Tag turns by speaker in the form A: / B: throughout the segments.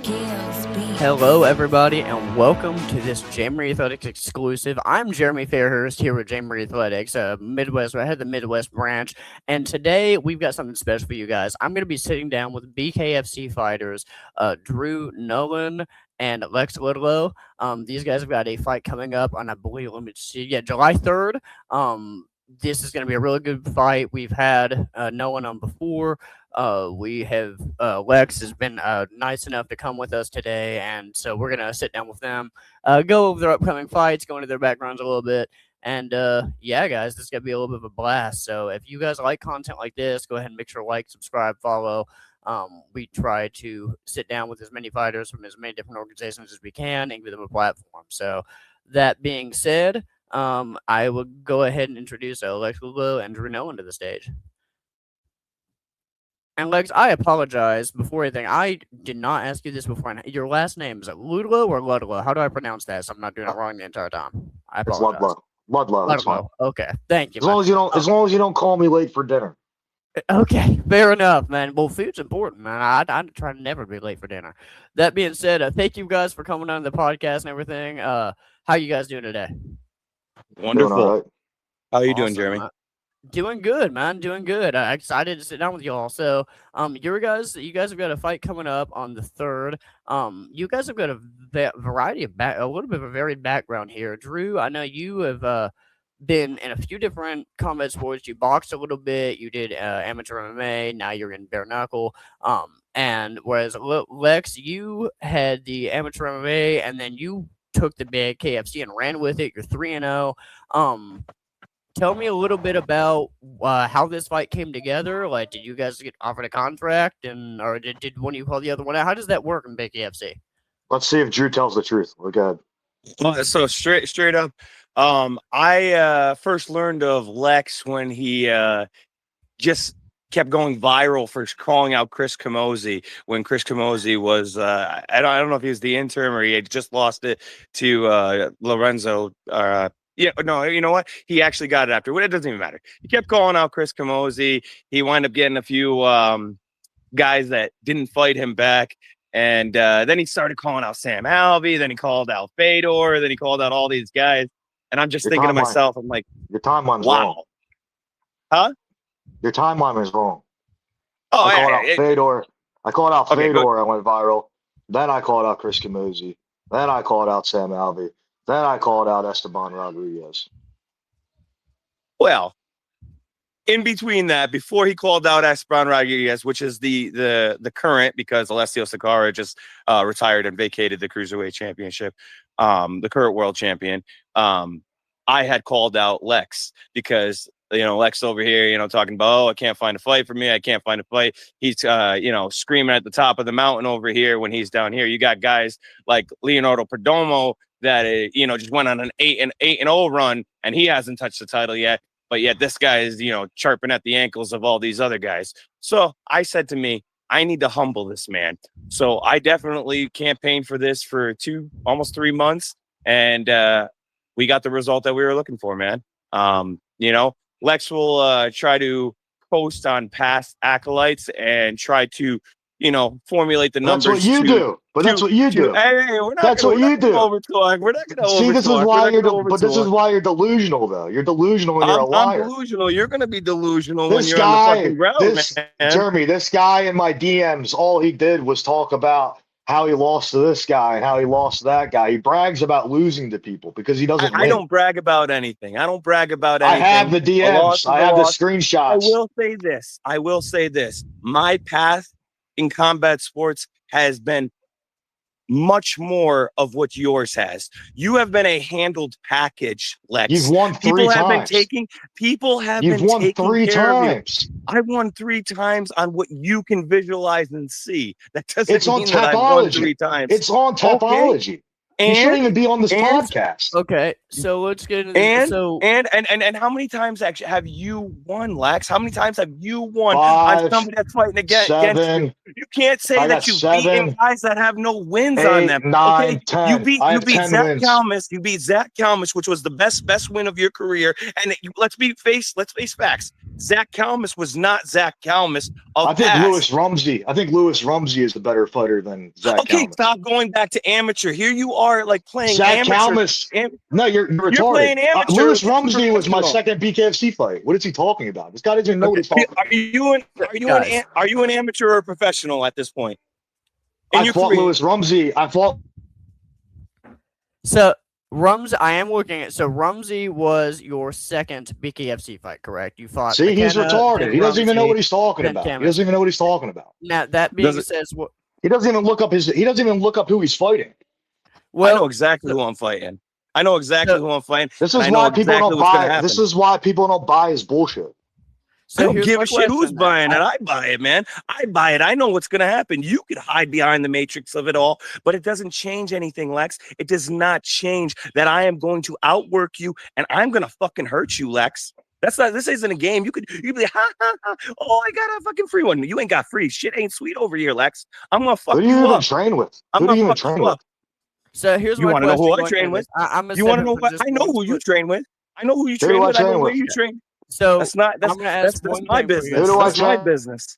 A: Hello, everybody, and welcome to this JMurrayAthletics exclusive. I'm Jeremy Fairhurst here with JMurrayAthletics, Midwest. I had the Midwest branch, and today we've got something special for you guys. I'm going to be sitting down with BKFC fighters, Drew Nolan and Lex Ludlow. These guys have got a fight coming up on, I believe, let me see, July 3rd. This is going to be a really good fight. We've had Nolan on before. We have Lex has been nice enough to come with us today, and so we're gonna sit down with them, go over their upcoming fights, go into their backgrounds a little bit, and yeah, guys, this is gonna be a little bit of a blast. So if you guys like content like this, go ahead and make sure to like, subscribe, follow. We try to sit down with as many fighters from as many different organizations as we can and give them a platform. So that being said, I will go ahead and introduce Lex Ludlow and Drew Nolan to the stage. And Lex, I apologize before anything. I did not ask you this before. Your last name, is it Ludlow or Ludlow? How do I pronounce that so I'm not doing it wrong the entire time? I apologize.
B: It's Ludlow. That's fine.
A: Okay, thank you.
B: As long as you don't call me late for dinner.
A: Okay, fair enough, man. Well, food's important, man. I try to never be late for dinner. That being said, thank you guys for coming on the podcast and everything. How you guys doing today?
C: Wonderful.
B: Right.
C: How are you doing, Jeremy?
A: Doing good, man. Doing good. I'm excited to sit down with y'all. So, you guys have got a fight coming up on the 3rd. You guys have got a variety of a little bit of a varied background here. Drew, I know you have been in a few different combat sports. You boxed a little bit. You did amateur MMA. Now you're in bare knuckle. And whereas Lex, you had the amateur MMA, and then you took the BKFC and ran with it. You're 3-0. Tell me a little bit about how this fight came together. Like, did you guys get offered a contract, or did one of you call the other one out? How does that work in BKFC?
B: Let's see if Drew tells the truth. We're good.
C: So straight up, I first learned of Lex when he just kept going viral for calling out Chris Camozzi when Chris Camozzi was I don't know if he was the interim or he had just lost it to Lorenzo. Yeah, no, you know what? He actually got it after. Well, it doesn't even matter. He kept calling out Chris Camozzi. He wound up getting a few guys that didn't fight him back. And then he started calling out Sam Alvey. Then he called out Fedor. Then he called out all these guys. And I'm just thinking to myself, I'm like,
B: your timeline's wrong.
C: Huh?
B: Your timeline is wrong.
C: Oh,
B: I called out Fedor. I called out Fedor. I went viral. Then I called out Chris Camozzi. Then I called out Sam Alvey. Then I called out Esteban Rodriguez.
C: Well, in between that, before he called out Esteban Rodriguez, which is the current, because Alessio Sakara just retired and vacated the Cruiserweight Championship, the current world champion, I had called out Lex because, Lex over here, talking about, I can't find a fight for me. I can't find a fight. He's, screaming at the top of the mountain over here when he's down here. You got guys like Leonardo Perdomo that, just went on an 8-0 run and he hasn't touched the title yet. But yet this guy is, chirping at the ankles of all these other guys. So I said to me, I need to humble this man. So I definitely campaigned for this for almost 3 months. And we got the result that we were looking for, man. Lex will try to post on past acolytes and try to, formulate the numbers.
B: That's what you do. But that's what you do.
C: Hey, we're not
B: that's what you do.
C: We're not going to
B: see. This is why this is why you're delusional, though. You're delusional when you're a liar.
C: I'm delusional. You're going to be delusional when you're on the fucking ground, man.
B: Jeremy, this guy in my DMs, all he did was talk about how he lost to this guy and how he lost to that guy. He brags about losing to people because he doesn't win.
C: I don't brag about anything. I don't brag about anything.
B: I have the DMs. I have the screenshots.
C: I will say this. My path in combat sports has been much more of what yours has. You have been a handled package, Lex.
B: You've won three times.
C: People have been
B: won
C: taking
B: 3
C: care
B: times.
C: Of you. I won 3 times on what you can visualize and see. That doesn't
B: it's
C: mean
B: on
C: that I've won 3 times.
B: It's on topology.
C: Okay.
B: You shouldn't even be on this podcast.
A: Okay, so let's get into
C: and how many times actually have you won, Lex? How many times have you won
B: 5,
C: on somebody that's fighting against
B: 7,
C: you? You can't say that you've beaten guys that have no wins
B: 8,
C: on them.
B: 9,
C: okay?
B: 10.
C: You beat Zach
B: wins.
C: Kalmus. You beat Zach Kalmus, which was the best win of your career. And let's face facts. Zach Kalmus was not Zach Kalmus.
B: I think Lewis Rumsey is the better fighter than Zach Kalmus.
C: Stop going back to amateur. Here you are, like playing
B: Zach
C: amateur.
B: Kalmus. No, you're retarded.
C: You're playing amateur.
B: Lewis Rumsey was my second BKFC fight. What is he talking about? This guy doesn't even know what he's talking about.
C: Are you an amateur or a professional at this point?
B: I fought Lewis Rumsey.
A: So I am looking at. So Rumsey was your second BKFC fight, correct? You fought.
B: See,
A: McKenna,
B: he's retarded. He doesn't even know what he's talking about.
A: Kaos.
B: He doesn't even know what he's talking about.
A: Now that being said,
B: he doesn't even look up who he's fighting.
C: Well, I know exactly who I'm fighting. Who I'm fighting.
B: This is why people don't buy. This is why people don't buy his bullshit.
C: So I don't give a shit who's buying it. I buy it, man. I buy it. I know what's going to happen. You could hide behind the matrix of it all, but it doesn't change anything, Lex. It does not change that I am going to outwork you and I'm going to fucking hurt you, Lex. This isn't a game. You'd be like, ha, ha, ha. Oh, I got a fucking free one. You ain't got free. Shit ain't sweet over here, Lex. I'm going to fuck you up.
B: Who do you even train with?
A: So here's
C: you want to know who I train with? You want to know what? I know who you train with. I know who you train with. I know where you train.
A: So
C: that's my business. That's my business.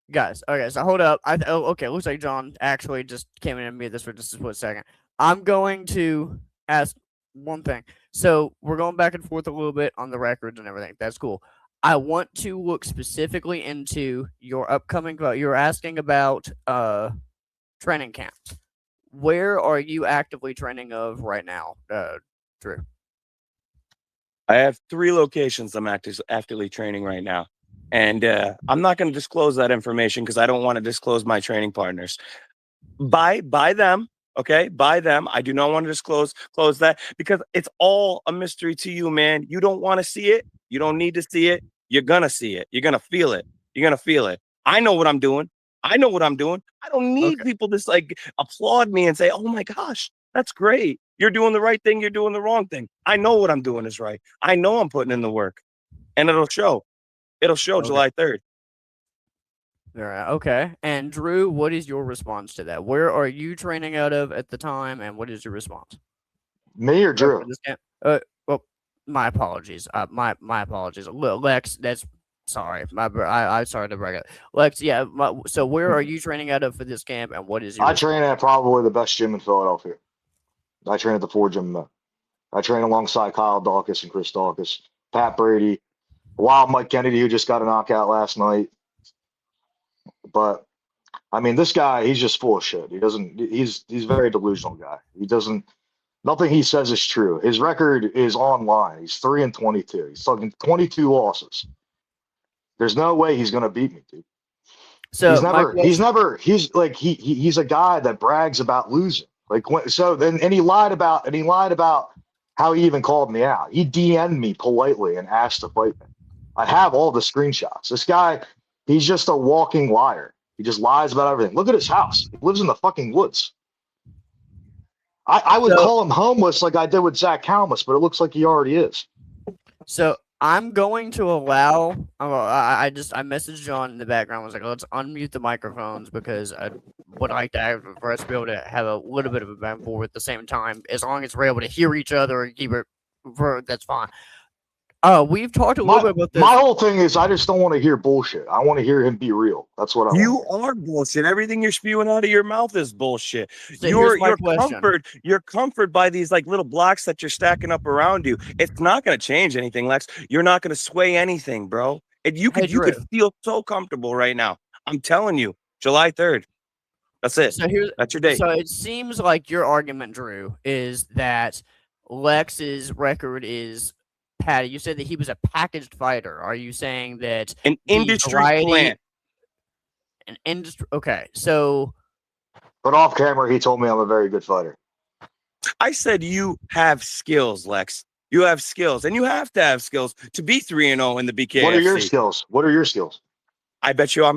A: Guys, okay, so hold up. Okay, looks like John actually just came in and made this for just a split second. I'm going to ask one thing. So we're going back and forth a little bit on the records and everything. That's cool. I want to look specifically into your upcoming. You're asking about training camps. Where are you actively training of right now, Drew?
C: I have 3 locations I'm actively training right now. And I'm not going to disclose that information because I don't want to disclose my training partners. Buy them, okay? Buy them. I do not want to disclose that because it's all a mystery to you, man. You don't want to see it. You don't need to see it. You're going to see it. You're going to feel it. I know what I'm doing. I don't need people to like applaud me and say, oh my gosh, that's great. You're doing the right thing. You're doing the wrong thing. I know what I'm doing is right. I know I'm putting in the work and it'll show. July 3rd.
A: All right. Okay. And Drew, what is your response to that? Where are you training out of at the time? And what is your response?
B: Me or Drew?
A: Well, my apologies. My apologies. Lex, that's sorry. I'm sorry to break it. Lex, yeah. So where are you training out of for this camp? And what is your response?
B: Train at probably the best gym in Philadelphia. I train at the Ford Gym. I train alongside Kyle Dawkins and Chris Dawkins, Pat Brady, Wild Mike Kennedy, who just got a knockout last night. But I mean, this guy, he's just full of shit. He's a very delusional guy. Nothing he says is true. His record is online. He's 3-22. He's talking 22 losses. There's no way he's going to beat me, dude.
A: So
B: he's a guy that brags about losing. He lied about how he even called me out. He DM'd me politely and asked to fight me. I have all the screenshots. This guy, he's just a walking liar. He just lies about everything. Look at his house. He lives in the fucking woods. I would call him homeless like I did with Zach Kalmus, but it looks like he already is.
A: So I'm going to allow. I messaged John in the background. I was like, let's unmute the microphones because I would like to have for us to be able to have a little bit of a back and forth at the same time. As long as we're able to hear each other and keep it, that's fine. We've talked a little bit about this.
B: My whole thing is I just don't want to hear bullshit. I want to hear him be real. That's what I want.
C: You are bullshit. Everything you're spewing out of your mouth is bullshit.
A: So
C: You're comforted by these like little blocks that you're stacking up around you. It's not going to change anything, Lex. You're not going to sway anything, bro. You could feel so comfortable right now. I'm telling you, July 3rd. That's it. That's your date.
A: So it seems like your argument, Drew, is that Lex's record is Patty. You said that he was a packaged fighter. Are you saying that
C: an industry plant?
A: An industry. Okay, so.
B: But off camera, he told me I'm a very good fighter.
C: I said you have skills, Lex. You have skills, and you have to have skills to be 3-0 in the BKFC.
B: What are your skills?
C: I bet you I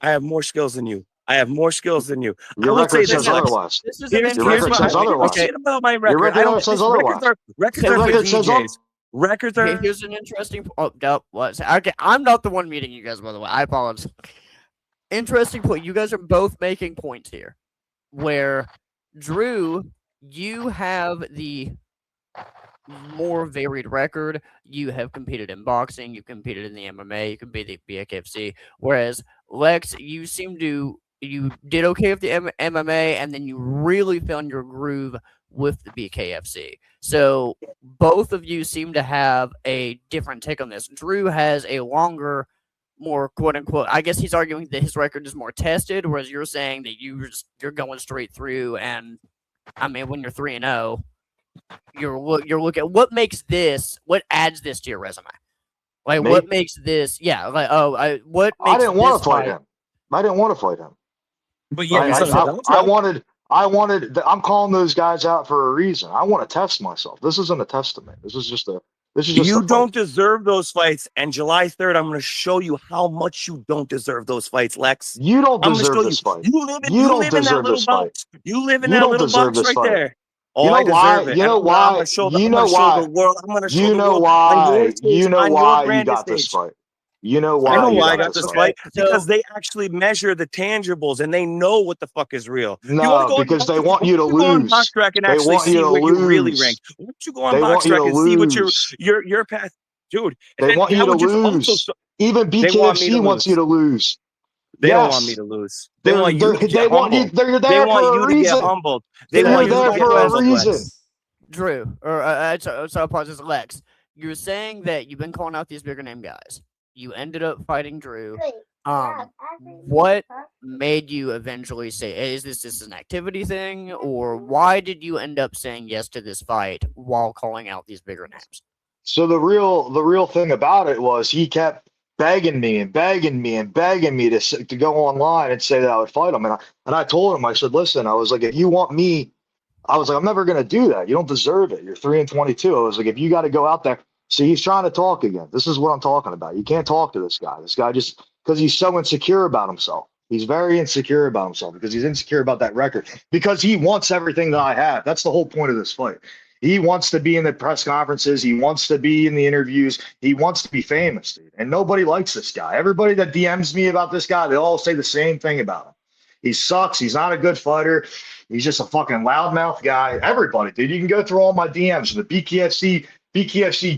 C: have more skills than you.
B: Your record says otherwise. Your record says otherwise.
C: About my record. Your record says otherwise. Records are.
A: Here's an interesting. Okay, I'm not the one meeting you guys, by the way. I apologize. Interesting point. You guys are both making points here, where Drew, you have the more varied record. You have competed in boxing, you competed in the MMA, you competed in the BKFC. Whereas Lex, you did okay with the MMA, and then you really found your groove with the BKFC. So both of you seem to have a different take on this. Drew has a longer, more quote unquote. I guess he's arguing that his record is more tested, whereas you're saying that you're going straight through. And I mean, when you're 3-0, you're looking at what adds this to your resume. Like
B: Me?
A: what makes this? Yeah, like what makes
B: I didn't want
A: this
B: to fight him. I didn't want to fight him.
C: But yeah,
B: I wanted. I'm calling those guys out for a reason. I want to test myself. This isn't a test of me. This is just a.
C: You don't deserve those fights. And July 3rd, I'm going to show you how much you don't deserve those fights, Lex.
B: You don't deserve this fight.
C: You live in that little box. You live in that little box right there. Oh, I deserve it.
B: You know why?
C: I'm going to show the world. I'm going to show the world.
B: You know why? You know why you got this fight. You know why?
C: I know why I got this fight, because they actually measure the tangibles and they know what the fuck is real.
B: No, because they want you to lose.
C: They want you to lose. You really rank. Why don't you go on BoxRec and see what your path, dude?
B: They want you to lose. Even BKFC wants you to lose.
C: They don't want me to lose. They want you to get humbled.
B: They're there for a reason. They're there for a reason.
A: Drew, so apologies, Lex. You're saying that you've been calling out these bigger name guys. You ended up fighting Drew. What made you eventually say, is this an activity thing, or why did you end up saying yes to this fight while calling out these bigger names?
B: So the real thing about it was he kept begging me to go online and say that I would fight him, and I told him, I said, listen, I was like, if you want me, I was like, I'm never gonna do that. You don't deserve it. You're 3-22. I was like, if you got to go out there. See, he's trying to talk again. This is what I'm talking about. You can't talk to this guy. This guy just, because he's so insecure about himself. He's very insecure about himself because he's insecure about that record. Because he wants everything that I have. That's the whole point of this fight. He wants to be in the press conferences. He wants to be in the interviews. He wants to be famous, dude. And nobody likes this guy. Everybody that DMs me about this guy, they all say the same thing about him. He sucks. He's not a good fighter. He's just a fucking loudmouth guy. Everybody, dude. You can go through all my DMs. The BKFC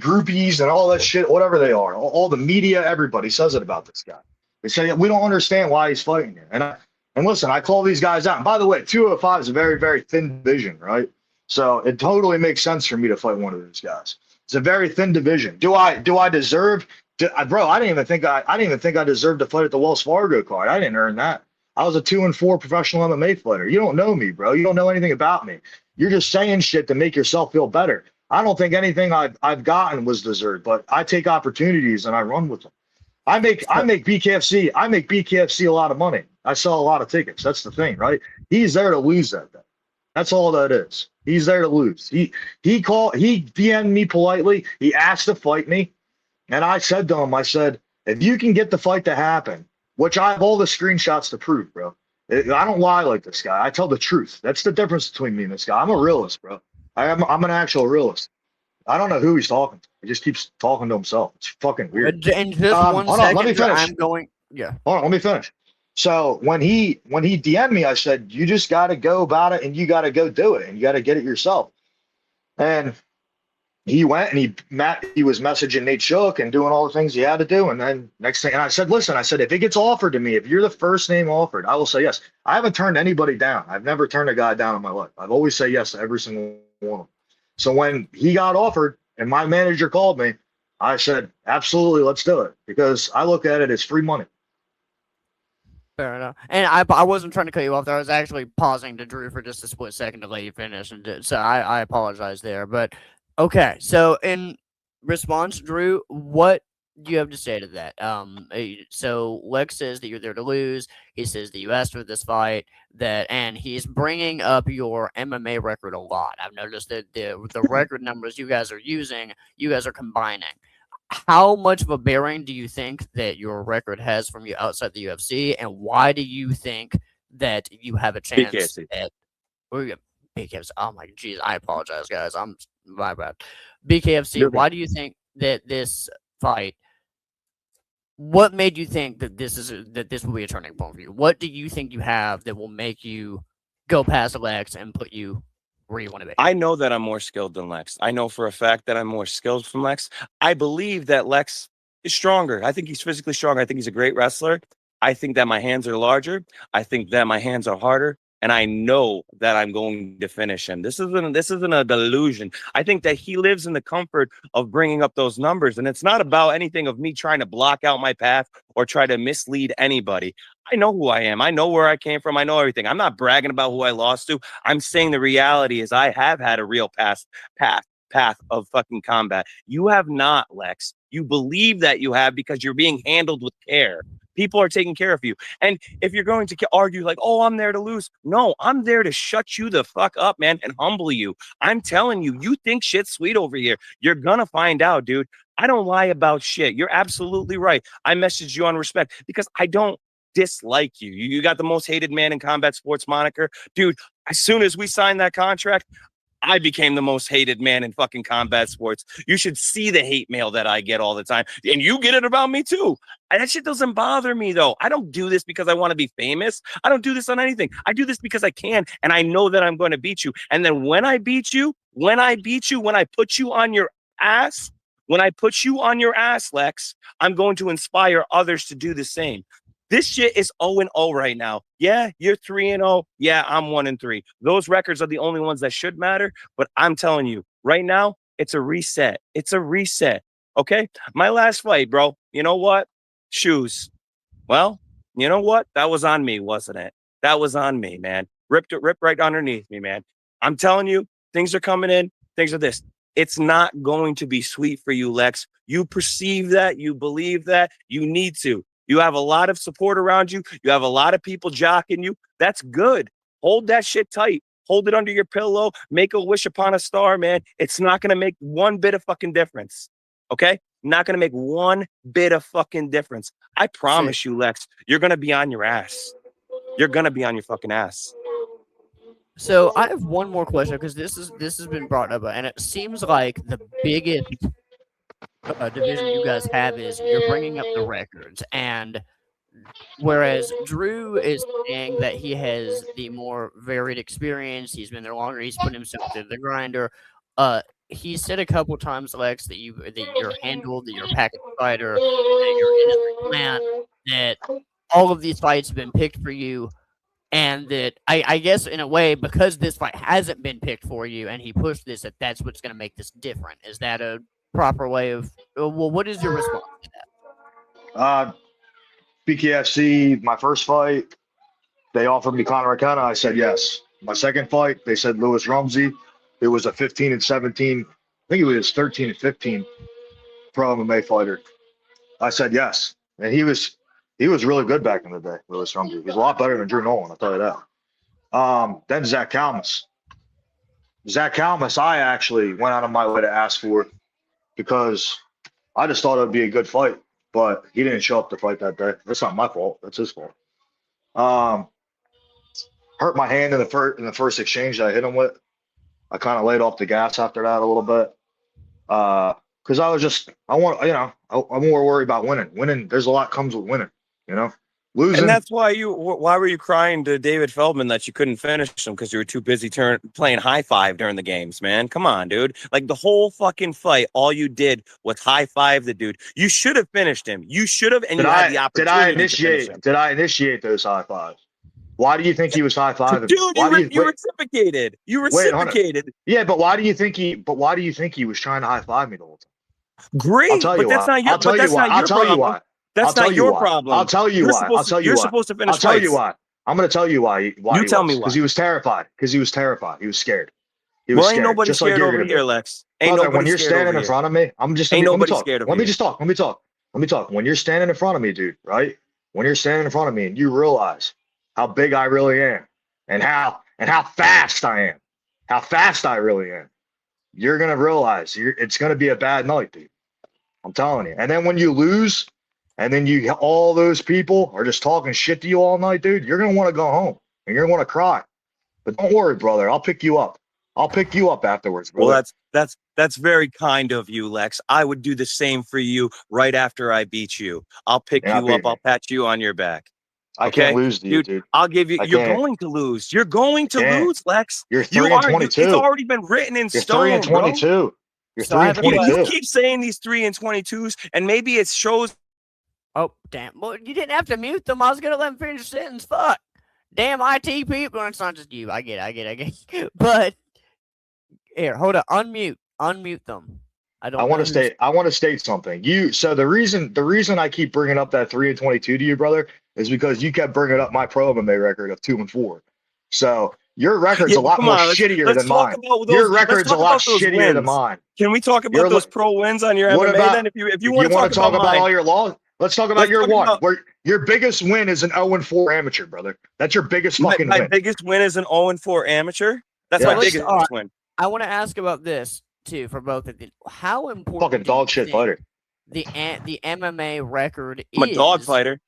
B: groupies and all that shit, whatever they are, all the media, everybody says it about this guy. They say, we don't understand why he's fighting you. And listen, I call these guys out. And by the way, 205 is a very, very thin division, right? So it totally makes sense for me to fight one of these guys. It's a very thin division. Do I deserve? Bro, I didn't even think I deserved to fight at the Wells Fargo card. I didn't earn that. I was a 2-4 professional MMA fighter. You don't know me, bro. You don't know anything about me. You're just saying shit to make yourself feel better. I don't think anything I've gotten was deserved, but I take opportunities and I run with them. I make BKFC a lot of money. I sell a lot of tickets. That's the thing, right? He's there to lose that thing. That's all that is. He's there to lose. He DM'd me politely. He asked to fight me, and I said to him, I said, if you can get the fight to happen, which I have all the screenshots to prove, bro. I don't lie like this guy. I tell the truth. That's the difference between me and this guy. I'm a realist, bro. I'm an actual realist. I don't know who he's talking to. He just keeps talking to himself. It's fucking weird.
A: In just one second,
B: let me finish.
A: Hold on,
B: let me finish. So when he DM'd me, I said, you just got to go about it and you got to go do it and you got to get it yourself. And he went and he was messaging Nate Shook and doing all the things he had to do. And then next thing, and I said, listen, if it gets offered to me, if you're the first name offered, I will say yes. I haven't turned anybody down. I've never turned a guy down in my life. I've always said yes to every single one of them. So when he got offered and my manager called me, I said, absolutely, let's do it. Because I look at it as free money.
A: Fair enough. And I wasn't trying to cut you off there. I was actually pausing to Drew for just a split second to let you finish. And so I apologize there. But okay. So in response, Drew, what do you have to say to that? So Lex says that you're there to lose. He says that you asked for this fight, and he's bringing up your MMA record a lot. I've noticed that the record numbers you guys are using, you guys are combining. How much of a bearing do you think that your record has from you outside the UFC, and why do you think that you have a chance at BKFC? Oh my geez, I apologize, guys. My bad. BKFC. Why do you think that this fight? What made you think that this will be a turning point for you? What do you think you have that will make you go past Lex and put you where you want to be?
C: I know that I'm more skilled than Lex. I know for a fact that I'm more skilled from Lex. I believe that Lex is stronger. I think he's physically stronger. I think he's a great wrestler. I think that my hands are larger. I think that my hands are harder. And I know that I'm going to finish him. This isn't a delusion. I think that he lives in the comfort of bringing up those numbers. And it's not about anything of me trying to block out my path or try to mislead anybody. I know who I am. I know where I came from. I know everything. I'm not bragging about who I lost to. I'm saying the reality is I have had a real path of fucking combat. You have not, Lex. You believe that you have because you're being handled with care. People are taking care of you. And if you're going to argue like, oh, I'm there to lose. No, I'm there to shut you the fuck up, man, and humble you. I'm telling you, you think shit's sweet over here. You're going to find out, dude. I don't lie about shit. You're absolutely right. I messaged you on respect because I don't dislike you. You got the most hated man in combat sports moniker. Dude, as soon as we signed that contract, I became the most hated man in fucking combat sports. You should see the hate mail that I get all the time. And you get it about me too. And that shit doesn't bother me though. I don't do this because I want to be famous. I don't do this on anything. I do this because I can. And I know that I'm going to beat you. And then when I beat you, when I put you on your ass, Lex, I'm going to inspire others to do the same. This shit is 0-0 right now. Yeah, you're 3-0. Yeah, I'm 1-3. Those records are the only ones that should matter. But I'm telling you, right now, it's a reset. It's a reset. Okay? My last fight, bro. You know what? Shoes. Well, you know what? That was on me, wasn't it? That was on me, man. Ripped right underneath me, man. I'm telling you, things are coming in. Things are this. It's not going to be sweet for you, Lex. You perceive that. You believe that. You need to. You have a lot of support around you. You have a lot of people jocking you. That's good. Hold that shit tight. Hold it under your pillow. Make a wish upon a star, man. It's not going to make one bit of fucking difference. Okay? Not going to make one bit of fucking difference. I promise you, Lex, you're going to be on your ass. You're going to be on your fucking ass.
A: So I have one more question because this has been brought up, and it seems like the biggest division you guys have is you're bringing up the records, and whereas Drew is saying that he has the more varied experience, he's been there longer, he's put himself through the grinder. He said a couple times, Lex, that you're handled, that you're a package fighter, that you're in his plan, that all of these fights have been picked for you. And that I guess in a way, because this fight hasn't been picked for you and he pushed this, that's what's going to make this different. Is that a proper way of, well, what is your response to that?
B: BKFC, my first fight, they offered me Conor McKenna. I said yes. My second fight, they said Lewis Rumsey. It was a 15-17. I think it was 13-15 pro MMA fighter. I said yes. And he was really good back in the day, Lewis Rumsey. He's a lot better than Drew Nolan, I'll tell you that. Then Zach Kalmas. Zach Kalmas, I actually went out of my way to ask for because I just thought it would be a good fight, but he didn't show up to fight that day. That's not my fault. That's his fault. Hurt my hand in the first exchange that I hit him with. I kind of laid off the gas after that a little bit. Because I'm more worried about winning. Winning, there's a lot comes with winning, you know. Losing.
C: And that's why why were you crying to David Feldman that you couldn't finish him because you were too busy playing high five during the games, man? Come on, dude. Like the whole fucking fight, all you did was high five the dude. You should have finished him. You should have, and had the opportunity.
B: Did I initiate those high fives? Why do you think he was high fiving?
C: Dude, you reciprocated. You reciprocated.
B: Yeah, but why do you think he was trying to high five me the whole time?
C: Great, but that's not your. I'll tell you why. That's not your problem.
B: I'll tell you why.
C: You're supposed to finish.
B: I'll tell you why. I'm going to tell you why.
C: You tell me why.
B: Because he was terrified. He was scared.
C: Ain't nobody scared over here, Lex. Ain't nobody
B: when you're standing in front of me, I'm just.
C: Ain't nobody scared of you.
B: Let me talk. When you're standing in front of me, dude, right? When you're standing in front of me and you realize how big I really am and how fast I am, how fast I really am, you're going to realize it's going to be a bad night, dude. I'm telling you. And then when you lose, and then all those people are just talking shit to you all night, dude, you're going to want to go home and you're going to want to cry. But don't worry, brother. I'll pick you up. I'll pick you up afterwards, brother.
C: Well, that's very kind of you, Lex. I would do the same for you right after I beat you. I'll pick you up. I'll pat you on your back.
B: I can't lose to you, dude.
C: I'll give you. You're going to lose. You're going to lose, Lex. You're 3-22. It's already been written in stone.
B: You're 3-22. Bro. You're 3-22.
C: You keep saying these 3-22s, and maybe it shows.
A: Oh, damn. Well, you didn't have to mute them. I was going to let them finish the sentence. Fuck. Damn IT people. It's not just you. I get it. But, here, hold on. Unmute them.
B: I want to state something. So the reason I keep bringing up that 3-22 to you, brother, is because you kept bringing up my pro MMA record of 2-4. So your record's a lot more shittier than mine. Your record's a lot shittier than mine.
C: Can we talk about those pro wins on your MMA then? If you want to talk about
B: all your laws, let's talk about your one. Where your biggest win is an 0-4 amateur, brother. That's your biggest fucking win.
C: My biggest win is an 0-4 amateur. That's my biggest win.
A: I want to ask about this too for both of you. How important?
B: Fucking dog shit fighter.
A: The MMA record is.
C: I'm a dog fighter.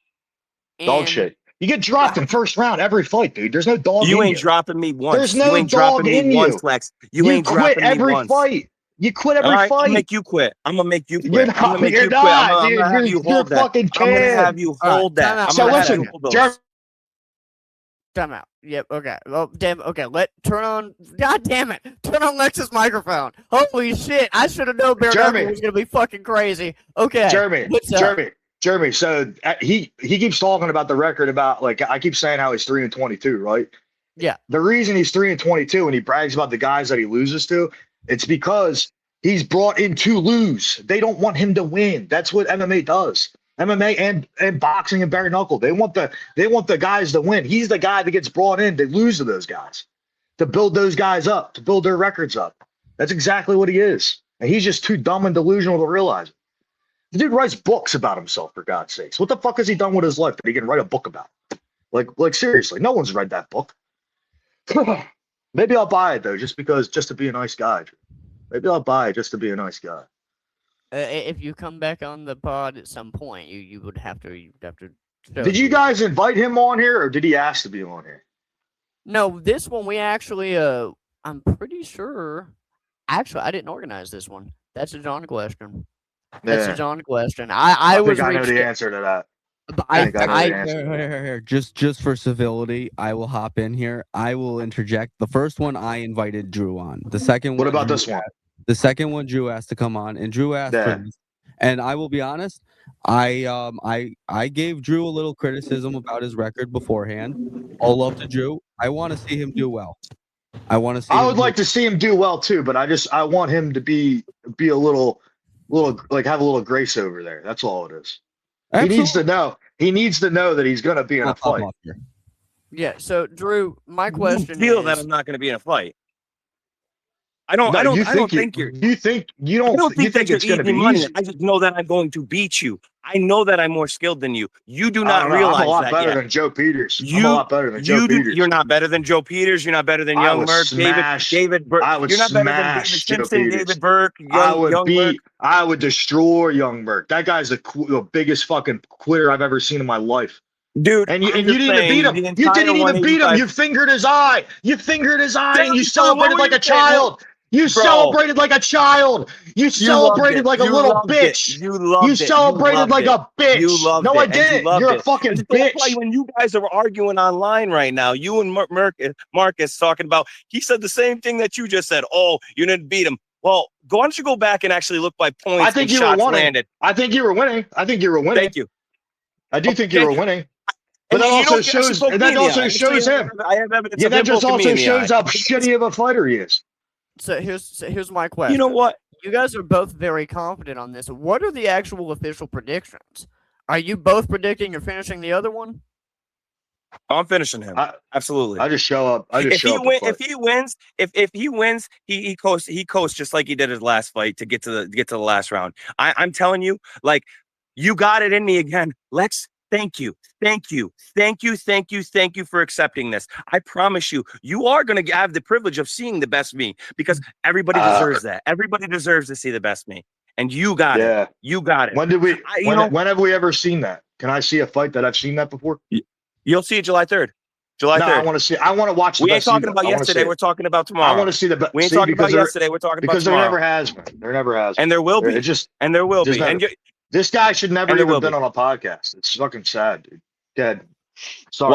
B: Dog shit. You get dropped in first round every fight, dude. There's no dog.
C: You ain't dropping me once.
B: There's no dog in you.
C: Lex. You ain't
B: quit
C: dropping
B: every
C: me once.
B: fight. You quit every fight.
C: I'm gonna make you quit. I'm gonna make you quit.
B: You're not.
C: I'm
B: You're not, dude. You're fucking
C: I'm gonna have you hold that.
B: So listen,
A: time out. Yep. Okay. Well, damn. Okay. Turn on. God damn it. Turn on Lex's microphone. Holy shit! I should have known Bare Knuckle was gonna be fucking crazy. Okay.
B: Jeremy. So he keeps talking about the record about I keep saying how he's 3-22, right?
A: Yeah.
B: The reason he's 3-22 and he brags about the guys that he loses to, it's because he's brought in to lose. They don't want him to win. That's what MMA does. MMA and boxing and bare knuckle. They want the guys to win. He's the guy that gets brought in to lose to those guys, to build those guys up, to build their records up. That's exactly what he is. And he's just too dumb and delusional to realize it. The dude writes books about himself, for God's sakes. What the fuck has he done with his life that he can write a book about? Like seriously, no one's read that book. Maybe I'll buy it though, just to be a nice guy. Maybe I'll buy it just to be a nice guy.
A: If you come back on the pod at some point, you would have to.
B: Did you guys invite him on here, or did he ask to be on here?
A: No, this one we actually. I'm pretty sure. Actually, I didn't organize this one. That's a John question. That's a John question. I know
B: the answer to that.
D: Here. Just for civility, I will hop in here. I will interject. The first one I invited Drew on. The second one.
B: What about this one?
D: The second one Drew asked to come on, and Drew asked for this. And I will be honest, I gave Drew a little criticism about his record beforehand. All love to Drew. I want to see him do well. I would like to see him do well too, but I want him to be a little have a little grace over there. That's all it is. Absolutely. He needs to know that he's going to be in a fight.
A: Yeah. So Drew, my question
C: is, that I'm not going to be in a fight. I don't think it's going to be easy. I just know that I'm going to beat you. I know that I'm more skilled than you. You do not realize that. I'm a lot better
B: than Joe Peters. I'm a lot better than Joe Peters.
C: You're not better than Joe Peters. You're not better than Young Murk, David Burke. You're not better than David Simpson, David Burke.
B: I would destroy Young Murk. That guy's the biggest fucking quitter I've ever seen in my life.
C: Dude,
B: and you didn't even beat him. You didn't even beat him. You fingered his eye. And you celebrated like a child. You celebrated like a child. You celebrated like a little bitch. You celebrated like a bitch. No, I didn't. You're a fucking bitch.
C: That's why when you guys are arguing online right now, you and Marcus talking about, he said the same thing that you just said. Oh, you didn't beat him. Well, why don't you go back and actually look by points?
B: I think you were winning. I think you were winning.
C: Thank you.
B: I do think you were winning. But that also shows him.
C: I have evidence.
B: That just also shows how shitty of a fighter he is.
A: So here's my question.
C: You know what?
A: You guys are both very confident on this. What are the actual official predictions? Are you both predicting you're finishing the other one?
C: I'm finishing him. Absolutely.
B: I just show up.
C: If he wins, he coasts just like he did his last fight to get to the last round. I'm telling you, you got it in me again, Lex. Thank you for accepting this. I promise you, you are going to have the privilege of seeing the best me, because everybody deserves that. Everybody deserves to see the best me, and you got it. You got it.
B: When have we ever seen that? Can I see a fight that I've seen that before?
C: You'll see it July 3rd.
B: I want to watch.
C: We ain't talking about yesterday. We're talking about tomorrow.
B: I want to see the best.
C: We ain't talking about yesterday. We're talking about tomorrow.
B: Because there never has been.
C: And there will be. And there will be.
B: This guy should never even been on a podcast. It's fucking sad, dude. Dad. Sorry,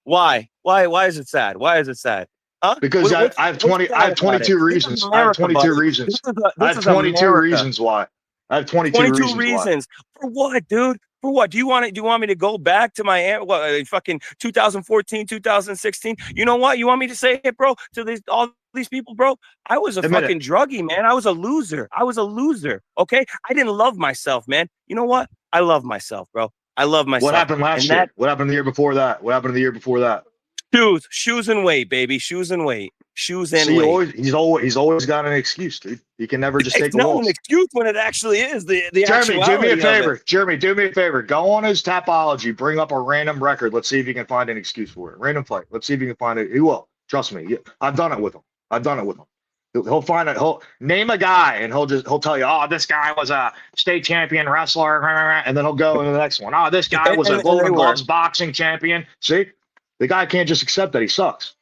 C: Why?
B: Jeremy.
C: Why is it sad? Why is it sad? Huh?
B: Because I have 22 reasons. I have 22 reasons. I have 22 reasons why. I have 22 reasons.
C: For what, dude? For what? Do you want me to go back to my fucking 2014, 2016? You know what? You want me to say it, bro? To all these people, bro? I was a fucking druggie, man. I was a loser. Okay? I didn't love myself, man. You know what? I love myself, bro. I love myself.
B: What happened last year? What happened the year before that? What happened the year before that?
C: Shoes and weight, baby. Shoes and weight.
B: He's always got an excuse, dude. He can never just take a loss. It's not
C: an excuse when it actually is.
B: Jeremy, do me a favor. Jeremy, do me a favor. Go on his Tapology. Bring up a random record. Let's see if you can find an excuse for it. Random fight. Let's see if you can find it. He will. Trust me. I've done it with him. He'll find it. He'll name a guy and he'll tell you, oh, this guy was a state champion wrestler, and then he'll go into the next one. Oh, this guy was a Golden Gloves boxing champion. See, the guy can't just accept that he sucks.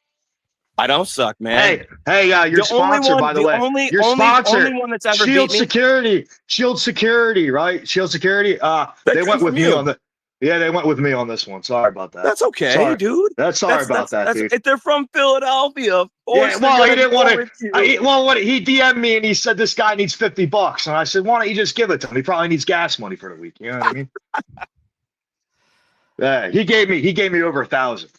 C: I don't suck, man.
B: Hey, your sponsor, by the way. Your sponsor,
C: only one that's ever
B: Shield Security, right? Shield Security. They went with me on they went with me on this one. Sorry about that.
C: That's okay, dude.
B: Sorry about that, dude.
C: If they're from Philadelphia.
B: Yeah, well, he didn't want to. He DM'd me and he said this guy needs $50, and I said, why don't you just give it to him? He probably needs gas money for the week. You know what I mean? Yeah, he gave me over 1,000.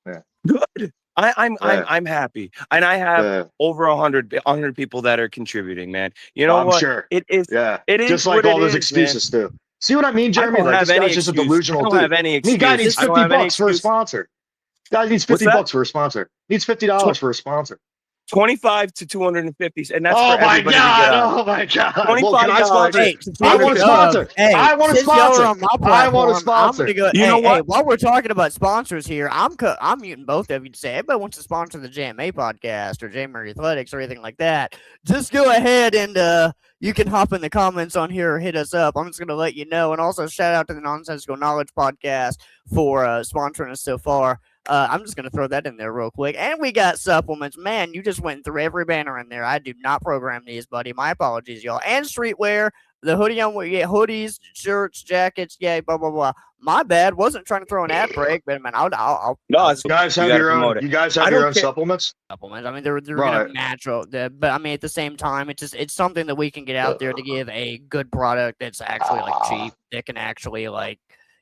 B: Yeah,
C: good. I'm happy, and I have over 100 people that are contributing, man. You know
B: I'm
C: what?
B: Sure.
C: It is.
B: Yeah,
C: it is
B: just like all those excuses too. See what I mean, Jeremy?
C: Like, this guy's just
B: a delusional dude.
C: I don't have any excuse.
B: Guy needs $50 for a sponsor. Guy needs $50 for a sponsor. Needs $50 for a sponsor.
C: 25 to 250, and that's
B: oh
C: for everybody to get
B: out. Oh my god!
C: $25.
B: I want a sponsor. I want a sponsor. I want a sponsor.
A: You know what? While we're talking about sponsors here, I'm muting both of you to say everybody wants to sponsor the JMA podcast or JMurrayAthletics or anything like that. Just go ahead and you can hop in the comments on here or hit us up. I'm just going to let you know. And also shout out to the Nonsensical Knowledge podcast for sponsoring us so far. I'm just going to throw that in there real quick. And we got supplements. Man, you just went through every banner in there. I do not program these, buddy. My apologies, y'all. And streetwear. The hoodie on, hoodies, shirts, jackets, blah, blah, blah. My bad. Wasn't trying to throw an ad break, but man, I'll
B: no, you guys have your own. You guys have your own supplements.
A: Supplements. I mean, they're right. Natural, but I mean, at the same time, it's something that we can get out there to give a good product that's actually cheap. That can actually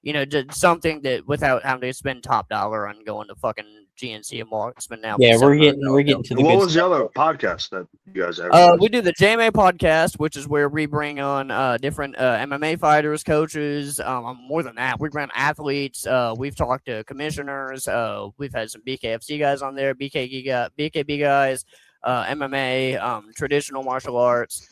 A: just something that without having to spend top dollar on going to fucking GNC and more spend now.
E: Yeah, we're getting to the.
B: What was the other podcast that you guys have?
A: We do the JMA podcast, which is where we bring on different MMA fighters, coaches. More than that, we bring athletes. We've talked to commissioners. We've had some BKFC guys on there, BKB guys, MMA, traditional martial arts.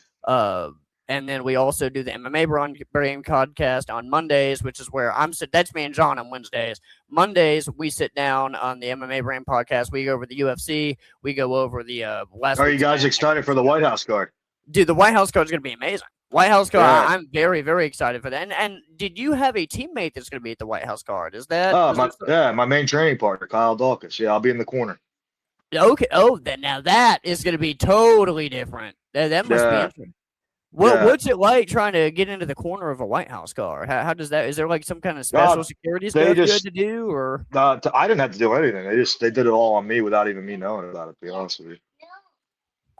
A: And then we also do the MMA Brain podcast on Mondays, which is where that's me and John on Wednesdays. Mondays, we sit down on the MMA Brain podcast. We go over the UFC. We go over the last.
B: Are you guys excited for the White House card?
A: Dude, the White House card is going to be amazing. White House card, yeah. I'm very, very excited for that. And did you have a teammate that's going to be at the White House card? Is that?
B: My main training partner, Kyle Dawkins. Yeah, I'll be in the corner.
A: Okay. Oh, now that is going to be totally different. That must be interesting. What's it like trying to get into the corner of a White House car? How does that? Is there some kind of special security stuff you had to do, or?
B: I didn't have to do anything. They did it all on me without even me knowing about it. To be honest with you.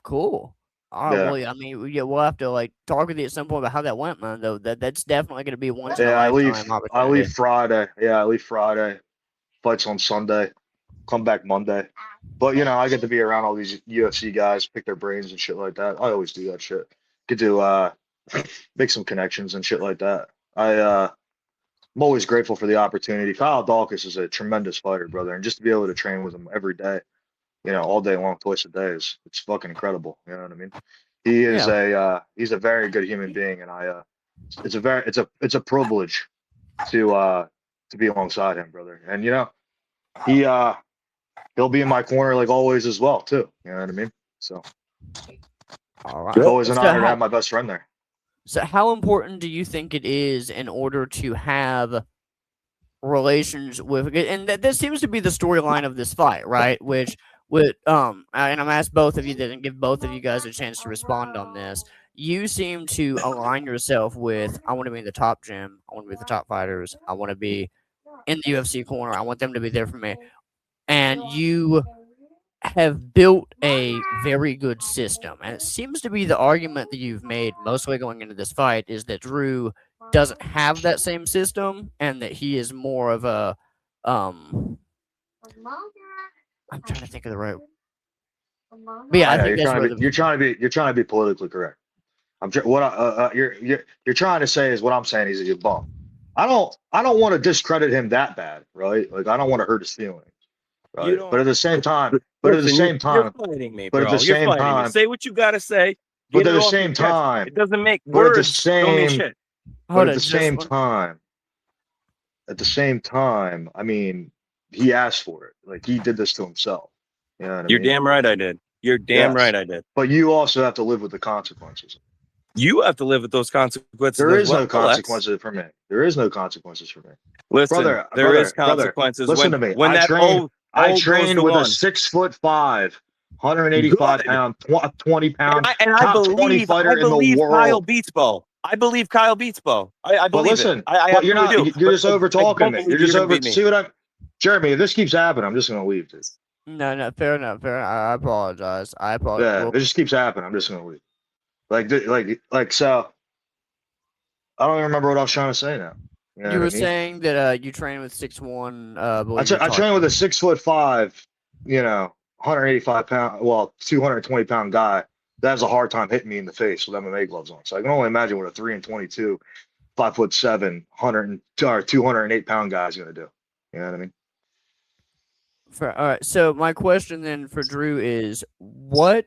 A: Cool. All right, well, I mean, we'll have to talk with you at some point about how that went, man. Though that's definitely going to be once in a lifetime opportunity.
B: I leave Friday. Yeah, I leave Friday. Fights on Sunday. Come back Monday. But I get to be around all these UFC guys, pick their brains and shit like that. I always do that shit. Get to make some connections and shit like that. I'm always grateful for the opportunity. Kyle Dawkins is a tremendous fighter, brother, and just to be able to train with him every day, all day long, twice a day it's fucking incredible. You know what I mean? He is he's a very good human being, and it's a privilege to be alongside him, brother. And he'll be in my corner like always as well too. You know what I mean? So.
A: All right.
B: It's always an honor to have my best friend there.
A: So how important do you think it is in order to have relations with, and that seems to be the storyline of this fight, right? Which and I'm asked both of you that and give both of you guys a chance to respond on this. You seem to align yourself with, I want to be in the top gym. I want to be the top fighters. I want to be in the UFC corner. I want them to be there for me. And you have built a very good system. And it seems to be the argument that you've made mostly going into this fight is that Drew doesn't have that same system and that he is more of a I'm trying to think of the right. But yeah, I think that's where
B: you're trying to be politically correct. You're trying to say is what I'm saying. He's a bum. I don't want to discredit him that bad, right? Like I don't want to hurt his feelings, right? But at the same time,
C: you're fighting me, bro. Say what you gotta say.
B: But at the same time,
C: it doesn't make words. Don't mean shit.
B: But at the same time, I mean, he asked for it. Like he did this to himself. You know what I mean?
C: Damn right I did. You're damn right I did.
B: But you also have to live with the consequences.
C: You have to live with those consequences.
B: There is no consequences for me. There is no consequences for me.
C: Listen, there is consequences.
B: Listen to me. I trained with a 6'5", 185 pound, 20 pound,
C: and I
B: top 20 fighter in the world.
C: Kyle beats Bo. I believe Kyle beats Bo. I believe
B: listen,
C: it. But
B: you're not. You're just over talking me. You're just over. See what I'm. Jeremy, if this keeps happening, I'm just gonna leave, dude.
A: No, fair enough. I apologize.
B: Yeah, it just keeps happening. I'm just gonna leave. So, I don't even remember what I was trying to say now.
A: You were saying that you train with 6'1".
B: I train with a 6'5", 185 pound, 220 pound guy that has a hard time hitting me in the face with MMA gloves on. So I can only imagine what a 3'22", 5'7", 208 pound guy is gonna do. You know what I mean?
A: All right. So my question then for Drew is, what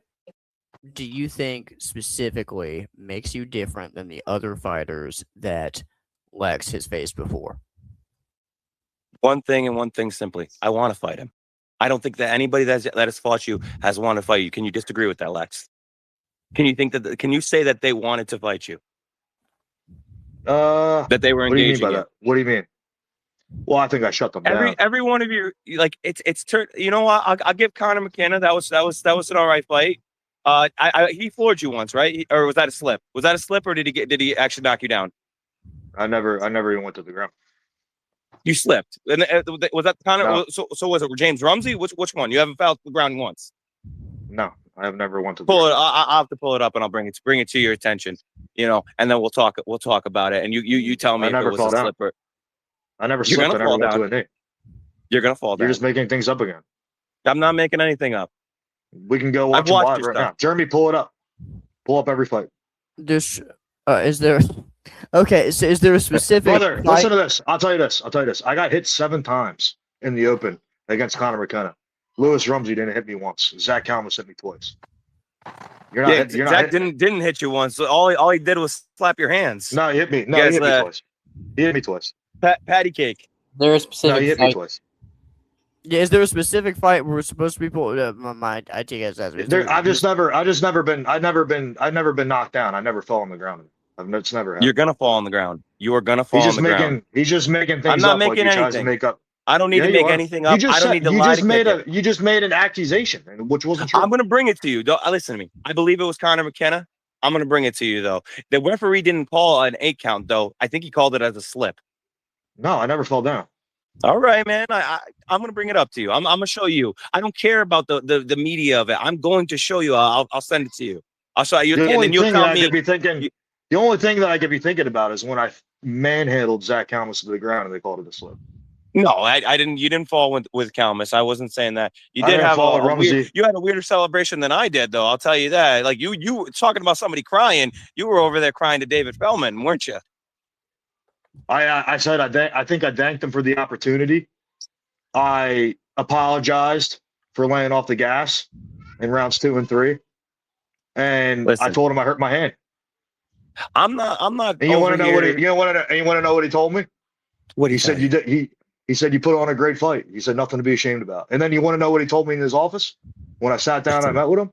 A: do you think specifically makes you different than the other fighters that Lex has faced before?
C: One thing and one thing simply. I want to fight him. I don't think that anybody that has fought you has wanted to fight you. Can you disagree with that, Lex? Can you say that they wanted to fight you? That they were engaging
B: by that? What do you mean? Well, I think I shut them down.
C: Every one of you, like it's you know what? I'll give Conor McKenna that was an all right fight. He floored you once, right? Or was that a slip? Was that a slip, or did he actually knock you down?
B: I never even went to the ground.
C: You slipped. And was that Conor? No. So was it James Rumsey? Which one? You haven't fouled the ground once.
B: No, I have never went to the
C: pull
B: ground.
C: It. I'll have to pull it up and I'll bring it to your attention. And then we'll talk about it. And you tell me if it was a slip or.
B: I never slipped. I never went to a knee.
C: You're gonna fall down.
B: You're just making things up again.
C: I'm not making anything up.
B: We can go watch live right now. Jeremy, pull it up. Pull up every fight.
A: Is there? Okay, so is there a specific?
B: Brother, listen to this. I'll tell you this. I got hit 7 times in the open against Conor McKenna. Lewis Rumsey didn't hit me once. Zach Kalmus hit me twice.
C: Zach didn't hit you once. So all he did was slap your hands.
B: No, he hit me. No, he hit me twice. He hit me twice.
C: Patty cake.
E: There is specific.
B: No, he hit me twice.
A: Yeah, is there a specific fight we're supposed to be pulling? My IT guys.
B: I've never been knocked down. I never fell on the ground. It's never happened.
C: You're gonna fall on the ground. You are gonna fall on the ground.
B: He's just making things up.
C: I'm not making anything. I don't need to make anything up. I don't need to lie to
B: you just made an accusation, which wasn't true.
C: I'm gonna bring it to you. Listen to me. I believe it was Conor McKenna. I'm gonna bring it to you though. The referee didn't call an 8 count though. I think he called it as a slip.
B: No, I never fell down.
C: All right, man. I'm gonna bring it up to you. I'm gonna show you. I don't care about the media of it. I'm going to show you. I'll send it to you. I'll show you, and then you'll tell me.
B: The only thing that I could be thinking about is when I manhandled Zach Kalmus to the ground and they called it a slip.
C: No, I didn't. You didn't fall with Kalmus. I wasn't saying that. You did have you had a weirder celebration than I did, though. I'll tell you that. Like you were talking about somebody crying. You were over there crying to David Feldman, weren't you?
B: I said I think I thanked him for the opportunity. I apologized for laying off the gas in rounds 2 and 3, and I told him I hurt my hand.
C: I'm not.
B: And you want to know what he told me?
C: What
B: he said? He said you put on a great fight. He said nothing to be ashamed about. And then you want to know what he told me in his office when I sat down and I met with him?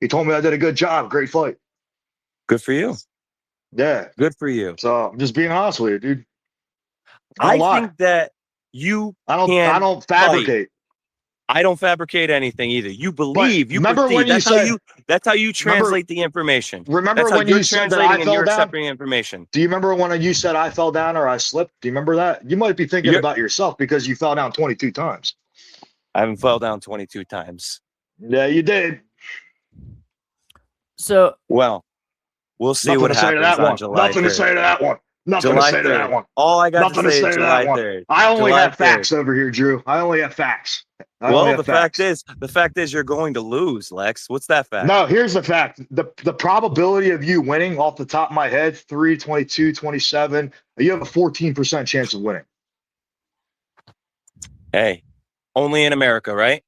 B: He told me I did a good job, great fight.
C: Good for you.
B: Yeah,
C: good for you.
B: So I'm just being honest with you, dude.
C: I think that you.
B: I don't fabricate.
C: I don't fabricate anything either. You believe, you
B: remember
C: perceive.
B: when you said,
C: that's how you translate the information.
B: remember
C: That's how
B: when
C: you're
B: you said that
C: translating
B: I
C: and
B: fell
C: you're
B: down?
C: accepting information.
B: Do you remember when you said I fell down or I slipped? Do you remember that? You might be thinking about yourself because you fell down 22 times.
C: I haven't fell down 22 times.
B: Yeah, you did.
A: So,
C: well, we'll see
B: Nothing
C: what
B: to say to
C: happens
B: that
C: on
B: one.
C: July
B: Nothing
C: 3rd.
B: to say to that one. Nothing
C: July
B: to say to
C: 3rd.
B: that one.
C: All I got
B: Nothing
C: to say is
B: to
C: July
B: that
C: 3rd.
B: one. I only
C: July
B: have
C: 3rd.
B: facts over here, Drew. I only have facts.
C: Well, the fact is you're going to lose, Lex. What's that fact?
B: No, here's the fact. The probability of you winning off the top of my head, 3, 22, 27, you have a 14% chance of winning.
C: Hey, only in America, right?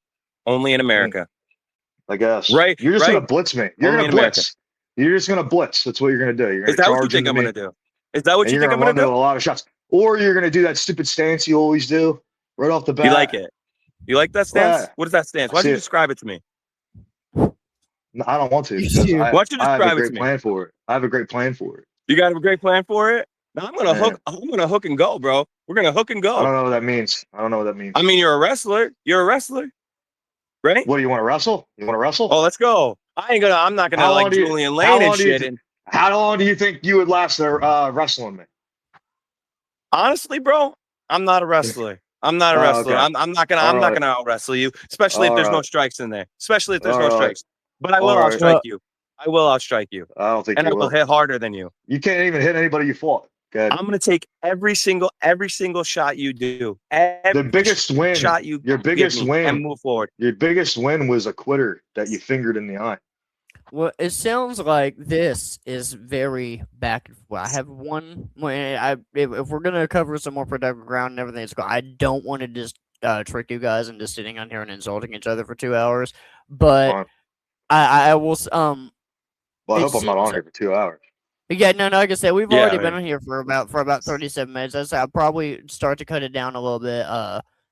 C: Only in America.
B: I guess.
C: Right.
B: You're just going to blitz me. You're going to blitz. You're just going to blitz. That's what you're going to do. You're going to charge
C: what you think I'm going to do? Is that what you think I'm going to do?
B: A lot of shots. Or you're going to do that stupid stance you always do right off the bat.
C: You like it? You like that stance? What is that stance? Why don't you describe it to me?
B: No, I don't want to.
C: Why don't you describe it to me?
B: Plan for it. I have a great plan for it.
C: You got a great plan for it? No, I'm gonna hook. I'm gonna hook and go, bro. We're gonna hook and go.
B: I don't know what that means. I
C: mean, you're a wrestler. You're a wrestler, right?
B: What do you want to wrestle? You want to wrestle?
C: Oh, let's go. I'm not gonna like Julian Lane and shit.
B: How long do you think you would last there wrestling me?
C: Honestly, bro, I'm not a wrestler. I'm not a wrestler. Okay. I'm not gonna out wrestle you, especially if there's no strikes in there. Especially if there's no strikes. But I will outstrike you. I will outstrike you.
B: I don't think
C: and I will hit harder than you.
B: You can't even hit anybody you fought.
C: I'm gonna take every single shot you do.
B: The biggest win
C: shot you
B: your biggest win
C: and move forward.
B: Your biggest win was a quitter that you fingered in the eye.
A: Well, it sounds like this is very back and forth. I have one. If we're gonna cover some more productive ground and everything, I don't want to just trick you guys into sitting on here and insulting each other for 2 hours. But I will.
B: Well, I hope I'm not on here for 2 hours.
A: Yeah, no. Like I said, we've already been on here for about 37 minutes. I'll probably start to cut it down a little bit.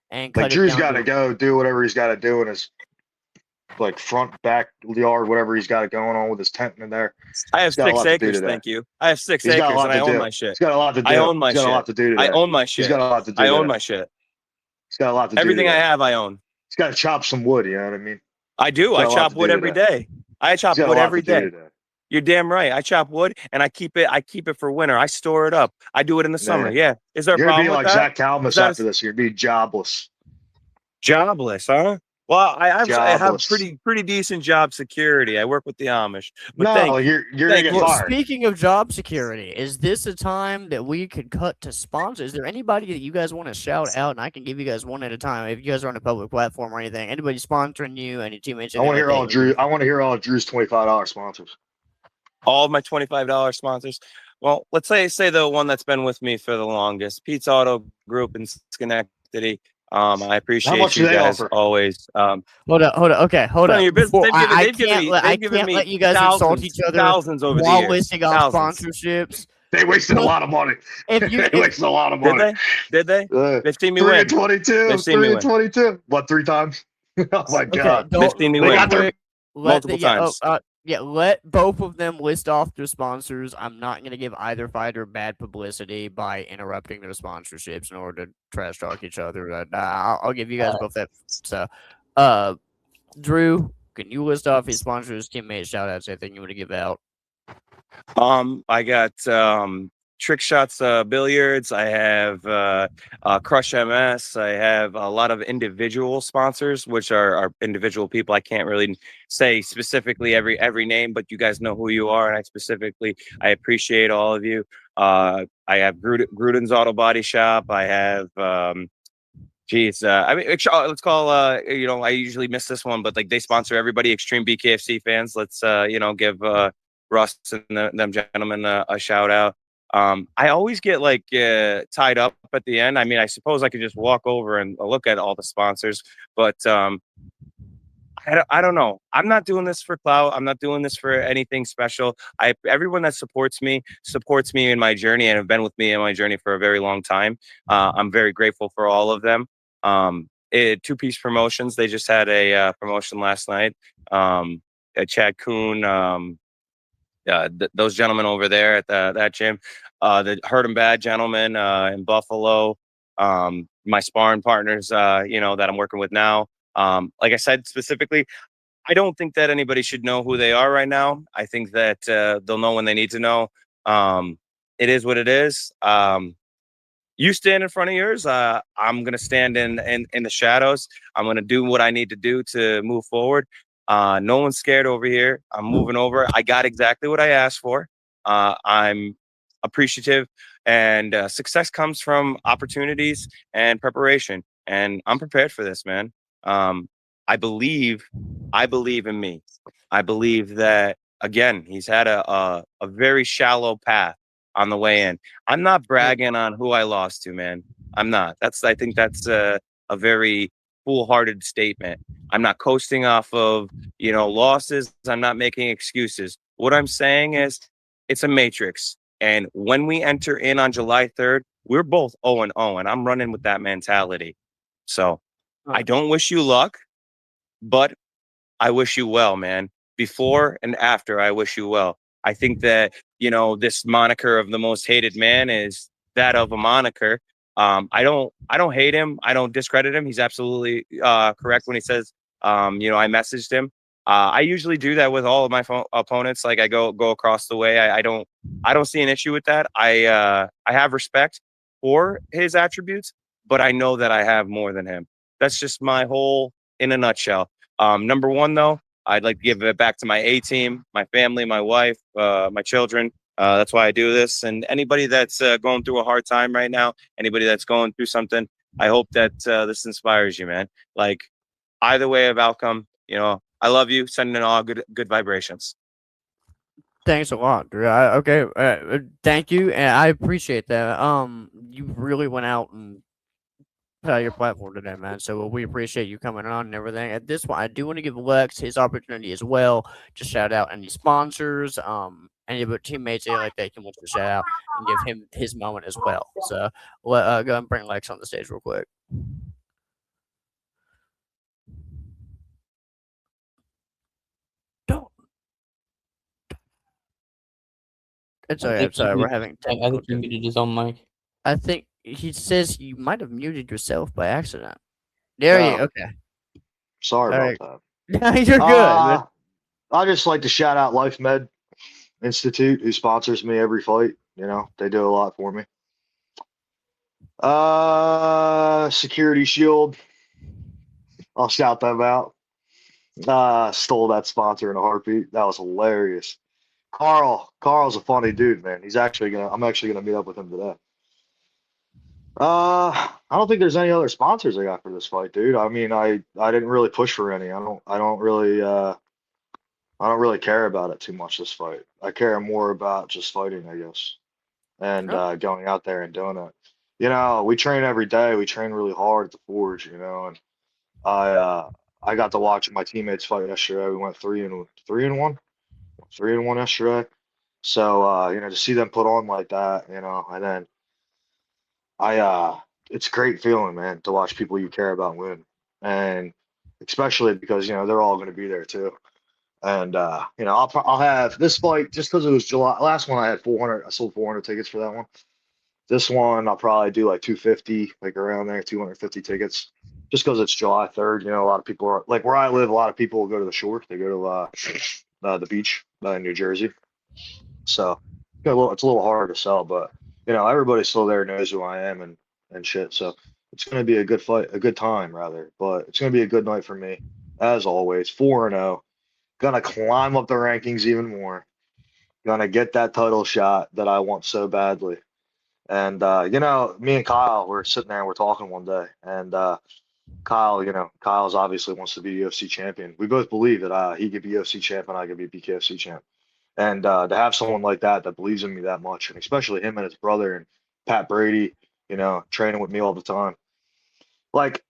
A: And cut
B: Drew's got to go do whatever he's got to do in his front, back yard, whatever he's got going on with his tent in there.
C: I have 6 acres. Thank you. I have 6 acres, and I own my shit.
B: He's got a lot to do.
C: I own my shit.
B: He's got a lot to do today.
C: I own my shit.
B: He's got a lot to do.
C: I own my shit.
B: He's got a lot to do.
C: Everything I have, I own.
B: He's got to chop some wood. You know what I mean?
C: I do. I chop wood every day. I chop wood every day. You're damn right. I chop wood and I keep it for winter. I store it up. I do it in the summer. Yeah. Is there a problem with that? You're going to be like Zach Kalmus
B: after this. You're going to be jobless.
C: Jobless, huh? Well, I have pretty decent job security. I work with the Amish. But
B: you're going to get fired.
A: Speaking of job security, is this a time that we could cut to sponsors? Is there anybody that you guys want to shout out? And I can give you guys one at a time. If you guys are on a public platform or anything, anybody sponsoring you, any teammates?
B: I want to hear all Drew. I want to hear all Drew's $25 sponsors.
C: All of my $25 sponsors. Well, let's say the one that's been with me for the longest, Pete's Auto Group in Schenectady. I appreciate you guys always.
A: Hold on. Okay, hold on. I can't let you guys insult each other
C: thousands over
A: while
C: the years.
A: listing off sponsorships.
B: They wasted a lot of money. They wasted a lot of money.
C: Did they? They've seen me win.
B: 3 and 22. What, 3 times? Oh my God.
C: They've seen me win multiple times.
A: Let both of them list off their sponsors. I'm not going to give either fighter bad publicity by interrupting their sponsorships in order to trash talk each other. I'll give you guys both that. So, Drew, can you list off his sponsors, teammates, shout outs, anything you want to give out?
C: I got Trick Shots Billiards. I have Crush MS. I have a lot of individual sponsors, which are individual people. I can't really say specifically every name, but you guys know who you are, and I appreciate all of you. I have Gruden's Auto Body Shop. I have let's call I usually miss this one, but they sponsor everybody. Extreme BKFC fans. Let's give Russ and them gentlemen a shout out. I always get tied up at the end. I mean, I suppose I could just walk over and look at all the sponsors, but I don't know. I'm not doing this for clout. I'm not doing this for anything special. Everyone that supports me in my journey and have been with me in my journey for a very long time. I'm very grateful for all of them. Two Piece Promotions. They just had a promotion last night. Chad Kuhn. Those gentlemen over there at that gym, the Hurt 'em Bad gentlemen in Buffalo, my sparring partners, that I'm working with now, Like I said specifically, I don't think that anybody should know who they are right now. I think that they'll know when they need to know. It is what it is. You stand in front of yours. I'm gonna stand in the shadows. I'm gonna do what I need to do to move forward. No one's scared over here. I'm moving over. I got exactly what I asked for. I'm appreciative, and success comes from opportunities and preparation. And I'm prepared for this, man. I believe in me. I believe that again. He's had a very shallow path on the way in. I'm not bragging on who I lost to, man. I'm not. I think that's a very foolhardy statement. I'm not coasting off of, losses. I'm not making excuses. What I'm saying is it's a matrix. And when we enter in on July 3rd, we're both 0-0, and I'm running with that mentality. So I don't wish you luck, but I wish you well, man. Before and after, I wish you well. I think that, this moniker of the most hated man is that of a moniker. I don't hate him. I don't discredit him. He's absolutely correct when he says, I messaged him. I usually do that with all of my opponents. Like I go across the way. I don't see an issue with that. I have respect for his attributes, but I know that I have more than him. That's just my whole in a nutshell. Number one, though, I'd like to give it back to my A team, my family, my wife, my children. That's why I do this. And anybody that's going through a hard time right now, anybody that's going through something, I hope that this inspires you, man. Like either way of outcome, I love you. Sending in all good vibrations.
A: Thanks a lot, Drew. Thank you, and I appreciate that. You really went out and put out your platform today, man. So we appreciate you coming on and everything. At this point, I do want to give Lex his opportunity as well. Just shout out any sponsors, any of your teammates, anything like that. He wants to shout out and give him his moment as well. So go ahead and bring Lex on the stage real quick. It's okay. I'm sorry. We're having
E: I think he muted his own mic.
A: I think he says you might have muted yourself by accident. There you okay.
B: Sorry
A: All
B: about that.
A: No, you're good.
B: I just like to shout out Life Med Institute, who sponsors me every fight. They do a lot for me. Security Shield, I'll shout them out. Stole that sponsor in a heartbeat. That was hilarious. Carl's a funny dude, man. I'm actually gonna meet up with him today. I don't think there's any other sponsors I got for this fight, dude. I mean, I didn't really push for any. I don't really care about it too much this fight. I care more about just fighting, I guess, and going out there and doing it. We train every day. We train really hard at the Forge, and I got to watch my teammates fight yesterday. We went 3-1 yesterday. So to see them put on like that, and then it's a great feeling, man, to watch people you care about win, and especially because they're all going to be there too. And I'll have this fight just because it was July. Last one I had 400. I sold 400 tickets for that one. This one I'll probably do like 250, like around there, 250 tickets, just because it's July 3rd. A lot of people are like where I live. A lot of people will go to the shore. They go to the beach in New Jersey. So it's a little harder to sell, but everybody still there knows who I am and shit. So it's gonna be a good fight, a good time rather. But it's gonna be a good night for me, as always. 4-0. Gonna climb up the rankings even more. Gonna get that title shot that I want so badly. And me and Kyle were sitting there and we're talking one day, and Kyle's obviously wants to be UFC champion. We both believe that he could be UFC champ and I could be BKFC champ. And to have someone like that believes in me that much, and especially him and his brother and Pat Brady, training with me all the time. Like,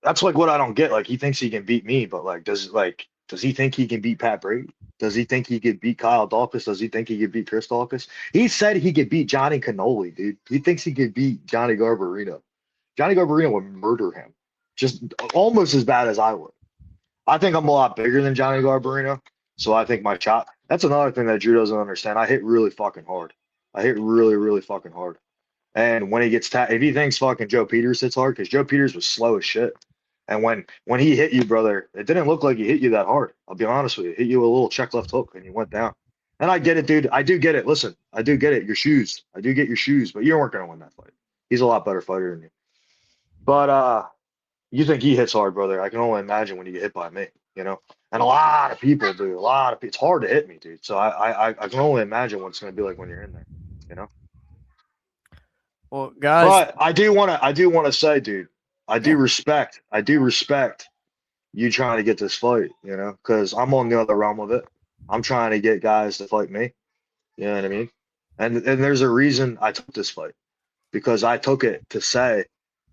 B: that's like what I don't get. Like, he thinks he can beat me, but does he think he can beat Pat Brady? Does he think he could beat Kyle Dawkins? Does he think he could beat Chris Dawkins? He said he could beat Johnny Cannoli, dude. He thinks he could beat Johnny Garbarino. Johnny Garbarino would murder him, just almost as bad as I would. I think I'm a lot bigger than Johnny Garbarino, so I think my shot. That's another thing that Drew doesn't understand. I hit really fucking hard. I hit really, really fucking hard. And when he gets if he thinks fucking Joe Peters hits hard, because Joe Peters was slow as shit, And when he hit you, brother, it didn't look like he hit you that hard. I'll be honest with you. Hit you a little check left hook and you went down. And I get it, dude. I do get it. Listen, I do get it. Your shoes. I do get your shoes, but you weren't going to win that fight. He's a lot better fighter than you. But you think he hits hard, brother. I can only imagine when you get hit by me, you know? And a lot of people do. A lot of people. It's hard to hit me, dude. So I can only imagine what it's going to be like when you're in there, you know?
A: Well, guys.
B: But I do want to say, dude, I do respect you trying to get this fight, you know, because I'm on the other realm of it. I'm trying to get guys to fight me. You know what I mean? And there's a reason I took this fight, because I took it to say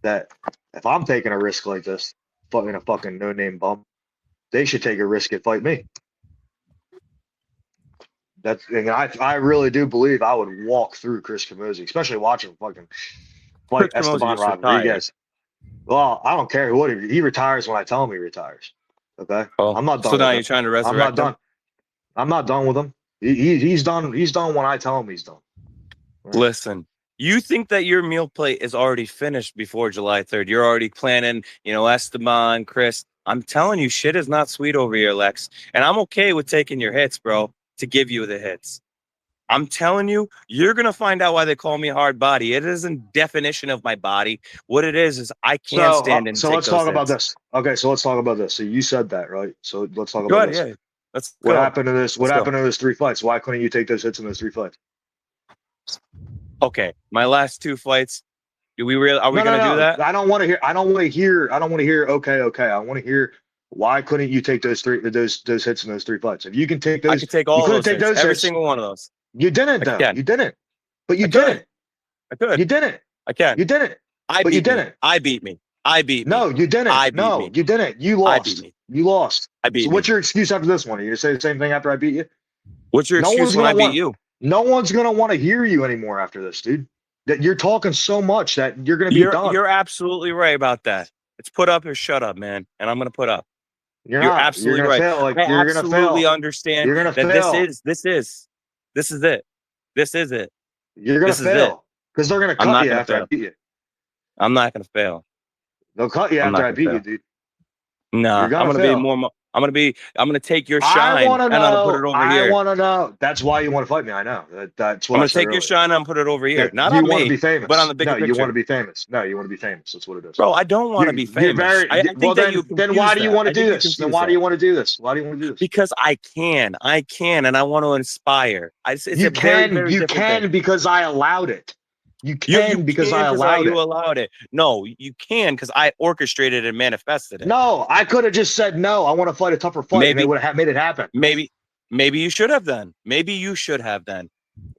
B: that if I'm taking a risk like this, fighting a fucking no-name bum, they should take a risk and fight me. And I really do believe I would walk through Chris Camozzi, especially watching fucking fight Esteban Rodriguez. Well, I don't care what he retires when I tell him he retires. Okay, I'm not done.
C: So now you're trying to resurrect
B: I'm not done.
C: him?
B: I'm not done with him. He's done. He's done when I tell him he's done. Right?
C: Listen, you think that your meal plate is already finished before July 3rd. You're already planning, you know, Esteban, Chris. I'm telling you, shit is not sweet over here, Lex. And I'm okay with taking your hits, bro, to give you the hits. I'm telling you, you're going to find out why they call me Hardbody. It isn't definition of my body. What it is I can't stand and
B: so
C: take
B: let's talk
C: those
B: about
C: hits.
B: this. Okay, so let's talk about this. So you said that, right? So let's talk about this.
C: Yeah.
B: What happened to this? What happened to those 3 fights? Why couldn't you take those hits in those 3 fights?
C: Okay, my last 2 fights. Are we going to do that?
B: I don't want to hear. Okay. I want to hear why couldn't you take those hits in those 3 fights? If you can take those,
C: I could take all those hits, every single one of those.
B: You didn't, though. You didn't. But you
C: didn't.
B: I could. You didn't.
C: I can.
B: You didn't.
C: But you didn't. I beat me.
B: No, you didn't. No, you didn't. You lost. You lost.
C: I beat
B: so
C: me.
B: What's your excuse after this one? Are you gonna say the same thing after I beat you?
C: What's your excuse when I beat you?
B: No one's gonna want to hear you anymore after this, dude. That you're talking so much that you're gonna be done.
C: You're absolutely right about that. It's put up or shut up, man. And I'm gonna put up. You're absolutely right. I absolutely understand that this is it. This is it.
B: You're gonna fail because they're gonna cut you after I beat you.
C: I'm not gonna fail.
B: They'll cut you after I beat you, dude.
C: No, I'm gonna be more. I'm gonna take your shine and I'm gonna put it over here.
B: I want to know. That's why you want to fight me. I know. That's what
C: I'm gonna take your shine and put it over here. Not
B: you
C: on
B: want
C: me,
B: to be famous.
C: but on the bigger picture.
B: You want to be famous. No, you want to be famous. That's what it is.
C: Bro, I don't want to be famous.
B: Then why do you want to do this? Then why do you want to do this? Why do you want to do this?
C: Because I can, and I want to inspire.
B: You can because I allowed it. You can because I allowed it.
C: You allowed it. No, you can because I orchestrated and manifested it.
B: No, I could have just said no. I want to fight a tougher fight. Maybe, and they would have made it happen.
C: Maybe you should have then. Maybe you should have then.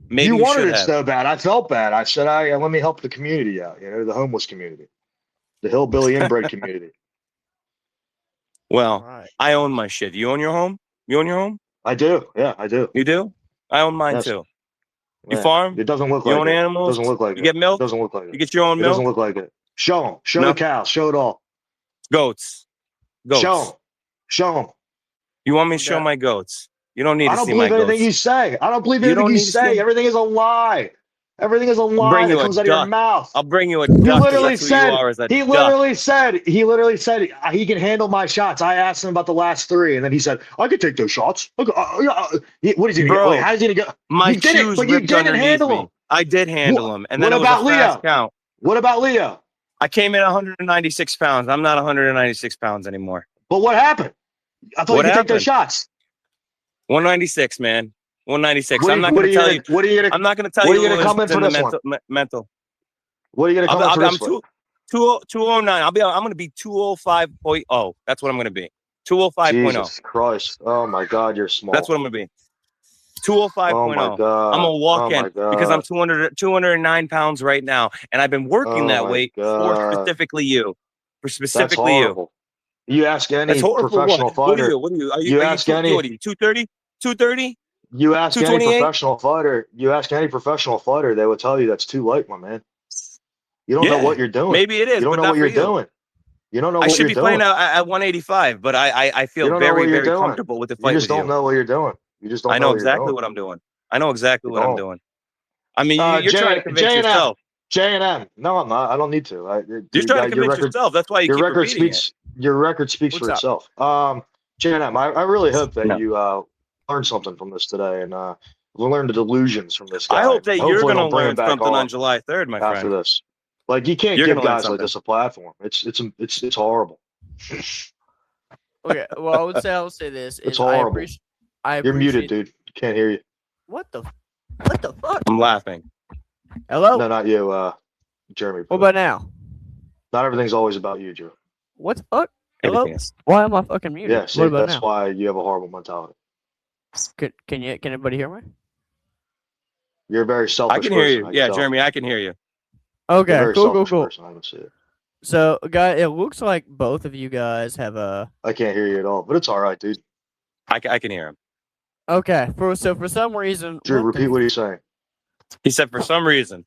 C: Maybe
B: you wanted it so bad. I felt bad. I said, let me help the community out. You know, the homeless community, the hillbilly inbred community.
C: Well, I own my shit. You own your home? You own your home?
B: I do. Yeah, I do.
C: You do? I own mine too. You farm?
B: It doesn't look like it.
C: You own animals?
B: It doesn't look like
C: it. You get milk?
B: It doesn't look like it.
C: You get your own milk?
B: It doesn't look like it. Show them. Show the cows. Show it all.
C: Goats.
B: Show them. Show them.
C: You want me to show my goats? You don't need to see my goats.
B: I don't believe anything you say. I don't believe anything you say. Everything is a lie. Everything is a lie that comes out of your mouth.
C: I'll bring you a duck.
B: He literally said he can handle my shots. I asked him about the last 3, and then he said, I could take those shots. What is he going to get? How is he going to go?
C: My shoes ripped underneath me. I did handle him. And then it was a fast count.
B: What about Leo?
C: I came in 196 pounds. I'm not 196 pounds anymore.
B: But what happened? I thought you could take those shots.
C: 196, man. 196. I'm not going to tell you.
B: What are you going to?
C: I'm not going to tell you.
B: What are you going to come in for this one?
C: Mental.
B: What are you going to come in for this one?
C: 209. I'm going to be 205.0. That's what I'm going to be. 205.0.
B: Jesus Christ! Oh my God, you're small.
C: That's what I'm going to be. 205.0.
B: Oh my God.
C: I'm going to walk in because I'm 209 pounds right now, and I've been working that weight for specifically you.
B: You ask any professional fighter.
C: What are you? You ask any. What are you? 230? 230?
B: You ask any professional fighter. You ask any professional fighter, they will tell you that's too light, my man. You don't know what you're doing.
C: Maybe it is.
B: You don't know what you're doing. You don't know what you're doing.
C: I should be playing at 185, but I feel very comfortable with the fight.
B: You just don't know what you're doing. You just don't.
C: I know exactly what I'm doing. I know exactly what I'm doing. I mean, you're trying to convince yourself.
B: J&M. No, I'm not. I don't need to.
C: You're trying to convince yourself. That's why you keep repeating it.
B: Your record speaks
A: What's
B: for
A: up?
B: itself. JNM, I really hope that
C: No.
B: you learned something from this today, and we learned the delusions from this guy.
C: I hope that you're
B: Hopefully
C: going to
B: don't bring him
C: learn
B: back
C: something on
B: on
C: July 3rd, my
B: after
C: friend.
B: this. Like, you can't
C: You're
B: give
C: gonna learn
B: guys like
C: something.
B: this a platform. It's horrible.
A: Okay, well, I'll say this:
B: It's
A: is I
B: horrible.
A: appreciate. I
B: You're muted,
A: appreciate.
B: dude. Can't hear you.
A: What the fuck?
C: I'm laughing.
A: Hello.
B: No, not you, Jeremy.
A: What about now?
B: Not everything's always about you, Joe.
A: What the fuck? Hello.
C: Everything is.
A: Why am I fucking muted?
B: Yeah, see,
A: what about
B: that's
A: now?
B: why you have a horrible mentality.
A: Can anybody hear me?
B: You're a very selfish
C: I can hear
B: person.
C: you.
B: I
C: Yeah,
B: can tell.
C: Jeremy, I can hear you.
B: You're a
A: Okay,
B: very
A: cool.
B: selfish person. I can see it.
A: So, guys, it looks like both of you guys have
B: I can't hear you at all, but it's all right, dude.
C: I can hear him.
A: Okay, for some reason.
B: Drew,
A: what the
B: repeat what he's saying.
C: He said for some reason.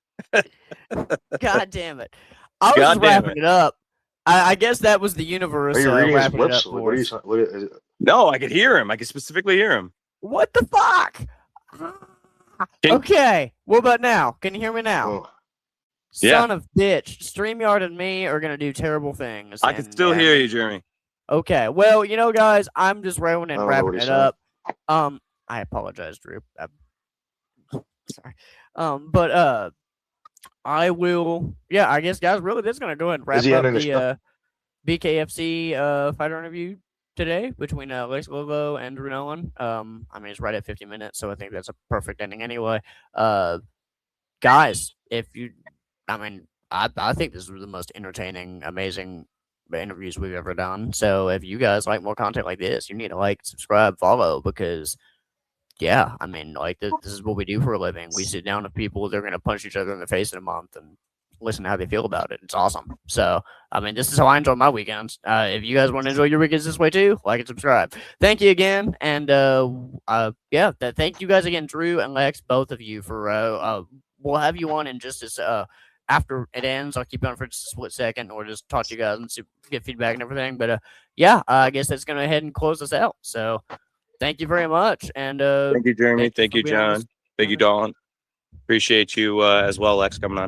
A: God damn it! I was
C: God
A: just
C: damn
A: wrapping it up. I guess that was the universe
B: Are you reading his
A: wrapping it
B: lips?
A: up
B: What
A: for
B: are you
A: us.
B: saying? What is it?
C: No, I could hear him. I could specifically hear him.
A: What the fuck? Okay, what about now? Can you hear me now?
B: Oh,
C: Yeah.
A: Son of bitch! StreamYard and me are gonna do terrible things.
C: I can
A: and,
C: still
A: yeah.
C: hear you, Jeremy.
A: Okay, well, guys, I'm just rolling
B: I
A: and
B: don't know what
A: wrapping
B: he's
A: it
B: saying.
A: up. I apologize, Drew. Sorry. But I will. Yeah, I guess, guys, really, that's gonna go ahead and wrap
B: Is he
A: up
B: ending the show?
A: the BKFC fighter interview today between Lex Ludlow and Drew Nolan. I mean, it's right at 50 minutes, so I think that's a perfect ending anyway. Guys, I think this was the most entertaining, amazing interviews we've ever done. So if you guys like more content like this, you need to like, subscribe, follow, because yeah, I mean, like this is what we do for a living. We sit down with people, they're gonna punch each other in the face in a month and listen to how they feel about it. It's awesome. So I mean, this is how I enjoy my weekends. If you guys want to enjoy your weekends this way too, like and subscribe. Thank you again, and thank you guys again, Drew and Lex, both of you for we'll have you on in just as after it ends. I'll keep you on for just a split second, or just talk to you guys and get feedback and everything. But I guess that's gonna head and close us out. So thank you very much, and
C: Thank you, Jeremy. Thank you,
A: for being on
C: John.
A: this-
C: Thank you, Dawn. Appreciate you as well, Lex, coming on.